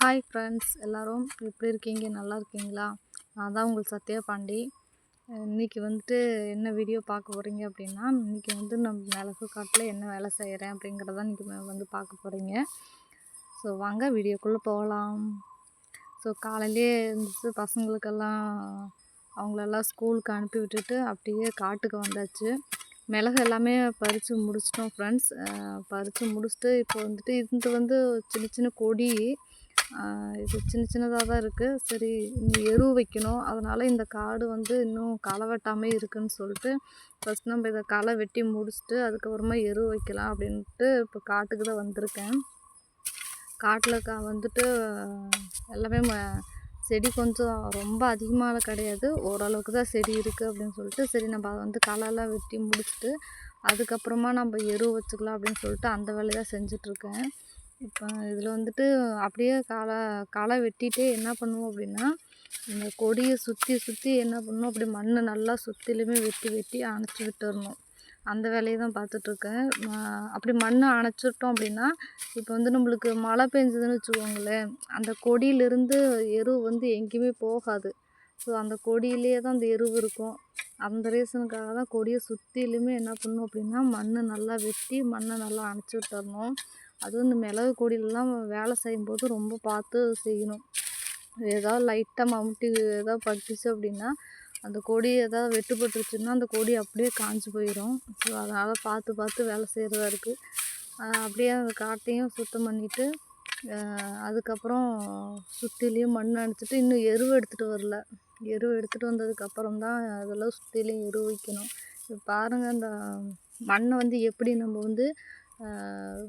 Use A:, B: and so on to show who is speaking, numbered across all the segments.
A: Hi friends, எல்லோரும் எப்படி இருக்கீங்க? நல்லா இருக்கீங்களா? நான் தான் உங்கள் சத்யா பாண்டி. இன்றைக்கி வந்துட்டு என்ன வீடியோ பார்க்க போகிறீங்க அப்படின்னா, இன்றைக்கி வந்து நம்ம மிளகு காட்டில் என்ன வேலை செய்கிறேன் அப்படிங்கிறதான் இன்றைக்கி வந்து பார்க்க போகிறீங்க. ஸோ வாங்க வீடியோக்குள்ளே போகலாம். ஸோ காலையிலே இருந்துச்சு, பசங்களுக்கெல்லாம் அவங்களெல்லாம் ஸ்கூலுக்கு அனுப்பி விட்டுட்டு அப்படியே காட்டுக்கு வந்தாச்சு. மிளகு எல்லாமே பறித்து முடிச்சிட்டோம் ஃப்ரெண்ட்ஸ். பறித்து முடிச்சுட்டு இப்போ வந்துட்டு இது வந்து சின்ன சின்ன கொடி, இது சின்ன சின்னதாக தான் இருக்குது. சரி, இன்னும் எரு வைக்கணும். அதனால் இந்த காடு வந்து இன்னும் களை வெட்டாமே இருக்குதுன்னு சொல்லிட்டு ஃபஸ்ட் நம்ம இதை களை வெட்டி முடிச்சுட்டு அதுக்கப்புறமா எரு வைக்கலாம் அப்படின்ட்டு இப்போ காட்டுக்கு தான் வந்திருக்கேன். காட்டில் வந்துட்டு எல்லாமே செடி கொஞ்சம் ரொம்ப அதிகமாக கிடையாது, ஓரளவுக்கு தான் செடி இருக்குது அப்படின்னு சொல்லிட்டு சரி நம்ம அதை வந்து களைலாம் வெட்டி முடிச்சுட்டு அதுக்கப்புறமா நம்ம எரு வச்சுக்கலாம் அப்படின்னு சொல்லிட்டு அந்த வேலையை தான் செஞ்சிட்ருக்கேன். இப்போ இதில் வந்துட்டு அப்படியே களை வெட்டிகிட்டே என்ன பண்ணுவோம் அப்படின்னா, இந்த கொடியை சுற்றி சுற்றி என்ன பண்ணணும், அப்படி மண் நல்லா சுற்றிலுமே வெட்டி வெட்டி அணைச்சி விட்டுறணும். அந்த வேலையை தான் பார்த்துட்ருக்கேன். அப்படி மண் அணைச்சிட்டோம் அப்படின்னா, இப்போ வந்து நம்மளுக்கு மழை பெஞ்சதுன்னு வச்சுக்கோங்களேன், அந்த கொடியிலேருந்து எரு வந்து எங்கேயுமே போகாது. ஸோ அந்த கொடியிலே தான் அந்த எரு இருக்கும். அந்த ரீசனுக்காக தான் கொடியை சுற்றிலுமே என்ன பண்ணணும் அப்படின்னா, மண் நல்லா வெட்டி மண்ணை நல்லா அணைச்சி விட்டுறணும். அதுவும் இந்த மிளகு கொடியிலலாம் வேலை செய்யும்போது ரொம்ப பார்த்து செய்யணும். ஏதாவது லைட்டாக மம்முட்டி ஏதாவது பட்டுச்சு அப்படின்னா, அந்த கொடி ஏதாவது வெட்டுப்பட்டுருச்சுன்னா அந்த கொடி அப்படியே காஞ்சு போயிடும். ஸோ அதனால் பார்த்து பார்த்து வேலை செய்கிறதா இருக்குது. அப்படியே அந்த காட்டையும் சுத்தம் பண்ணிவிட்டு அதுக்கப்புறம் சுற்றிலையும் மண் அணைச்சிட்டு இன்னும் எருவு எடுத்துகிட்டு வரல. எருவு எடுத்துகிட்டு வந்ததுக்கப்புறம் தான் அதெல்லாம் சுற்றிலையும் எரு வைக்கணும். இப்போ பாருங்கள், அந்த மண்ணை வந்து எப்படி நம்ம வந்து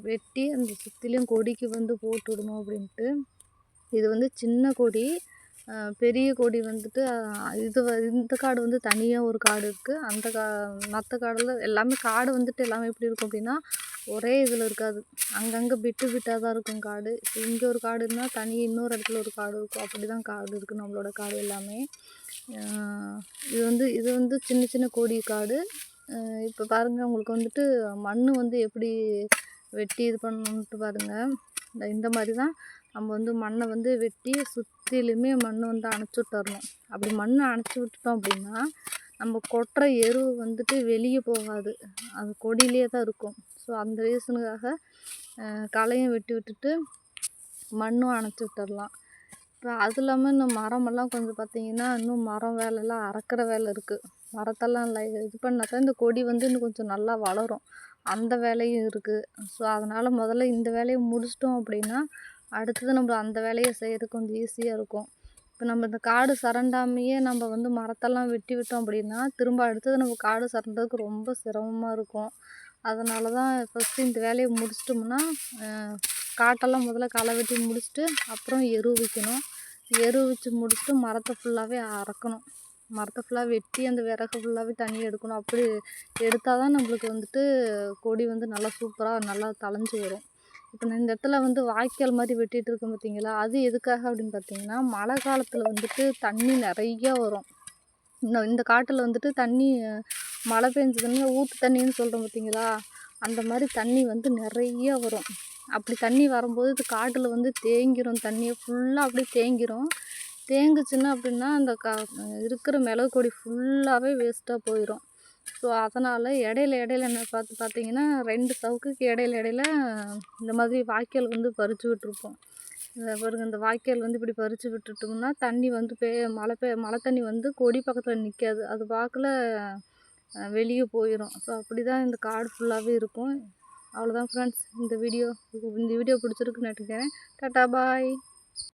A: வெட்டி அந்த சுற்றிலையும் கொடிக்கு வந்து போட்டுவிடணும் அப்படின்ட்டு. இது வந்து சின்ன கொடி. பெரிய கொடி வந்துட்டு இந்த காடு வந்து தனியாக ஒரு காடு இருக்குது. அந்த மற்ற காடில் எல்லாமே காடு வந்துட்டு எல்லாமே எப்படி இருக்கும் அப்படின்னா, ஒரே இதில் இருக்காது, அங்கங்கே பிட்டு பிட்டாக தான் இருக்கும் காடு. இப்போ இங்கே ஒரு காடு இருந்தால் தனியாக இன்னொரு இடத்துல ஒரு காடு இருக்கும். அப்படி தான் காடு இருக்குது நம்மளோட காடு எல்லாமே. இது வந்து சின்ன சின்ன கொடி காடு. இப்போ பாருங்கள், உங்களுக்கு வந்துட்டு மண் வந்து எப்படி வெட்டி இது பண்ணணுன்ட்டு பாருங்கள். இந்த மாதிரி தான் நம்ம வந்து மண்ணை வந்து வெட்டி சுற்றிலுமே மண் வந்து அணைச்சி விட்டுறணும். அப்படி மண்ணை அணைச்சி விட்டுட்டோம் அப்படின்னா நம்ம கொட்டுற எரு வந்துட்டு வெளியே போகாது, அது கொடியிலே தான் இருக்கும். ஸோ அந்த ரீசனுக்காக களையும் வெட்டி விட்டுட்டு மண்ணும் அணைச்சி விட்டுடலாம். இப்போ அது இல்லாமல் இந்த மரமெல்லாம் கொஞ்சம் பார்த்திங்கன்னா, இன்னும் மரம் வேலைலாம் அறுக்கிற வேலை இருக்குது. மரத்தெல்லாம் இது பண்ணால் தான் இந்த கொடி வந்து இன்னும் கொஞ்சம் நல்லா வளரும். அந்த வேலையும் இருக்குது. ஸோ அதனால் முதல்ல இந்த வேலையை முடிச்சிட்டோம் அப்படின்னா அடுத்தது நம்ம அந்த வேலையை செய்கிறதுக்கு கொஞ்சம் ஈஸியாக இருக்கும். இப்போ நம்ம இந்த காடு சரண்டாமையே நம்ம வந்து மரத்தெல்லாம் வெட்டி விட்டோம் அப்படின்னா திரும்ப அடுத்தது நம்ம காடு சரண்டதுக்கு ரொம்ப சிரமமாக இருக்கும். அதனால தான் ஃபஸ்ட்டு இந்த வேலையை முடிச்சிட்டோம்னா, காட்டெல்லாம் முதல்ல களை வெட்டி முடிச்சுட்டு அப்புறம் எரு வைக்கணும். எரு வச்சு முடிச்சுட்டு மரத்தை ஃபுல்லாகவே அறுக்கணும். மரத்தை ஃபுல்லாக வெட்டி அந்த விறகு ஃபுல்லாகவே தண்ணி எடுக்கணும். அப்படி எடுத்தால் தான் நம்மளுக்கு வந்துட்டு கொடி வந்து நல்லா சூப்பராக நல்லா தழைஞ்சி வரும். இப்போ நான் இந்த இடத்துல வந்து வாய்க்கால் மாதிரி வெட்டிகிட்டு இருக்கேன் பார்த்தீங்களா, அது எதுக்காக அப்படின்னு பார்த்தீங்கன்னா, மழை காலத்தில் வந்துட்டு தண்ணி நிறையா வரும். இந்த காட்டில் வந்துட்டு தண்ணி மழை பெஞ்சதுன்னா ஊற்று தண்ணின்னு சொல்கிறோம் பார்த்தீங்களா, அந்த மாதிரி தண்ணி வந்து நிறைய வரும். அப்படி தண்ணி வரும்போது இது காட்டில் வந்து தேங்கிரும், தண்ணியை ஃபுல்லாக அப்படியே தேங்கிரும். தேங்குச்சுன்னா அப்படின்னா அந்த இருக்கிற மிளகு கொடி ஃபுல்லாகவே வேஸ்ட்டாக போயிடும். ஸோ அதனால் இடையில என்ன பார்த்தீங்கன்னா 2 சவுக்குக்கு இடையில இந்த மாதிரி வாய்க்கால் வந்து பறித்து விட்டுருப்போம். பாருங்கள், இந்த வாய்க்கால் வந்து இப்படி பறித்து விட்டுட்டோம்னா தண்ணி வந்து மழை தண்ணி வந்து கொடி பக்கத்தில் நிற்காது, அது வாக்கில் வெளியே போயிடும். ஸோ அப்படி தான் இந்த காடு ஃபுல்லாகவே இருக்கும். அவ்வளோதான் ஃப்ரெண்ட்ஸ், இந்த வீடியோ பிடிச்சிருக்குன்னு நினைக்கிறேன். டாட்டா பாய்.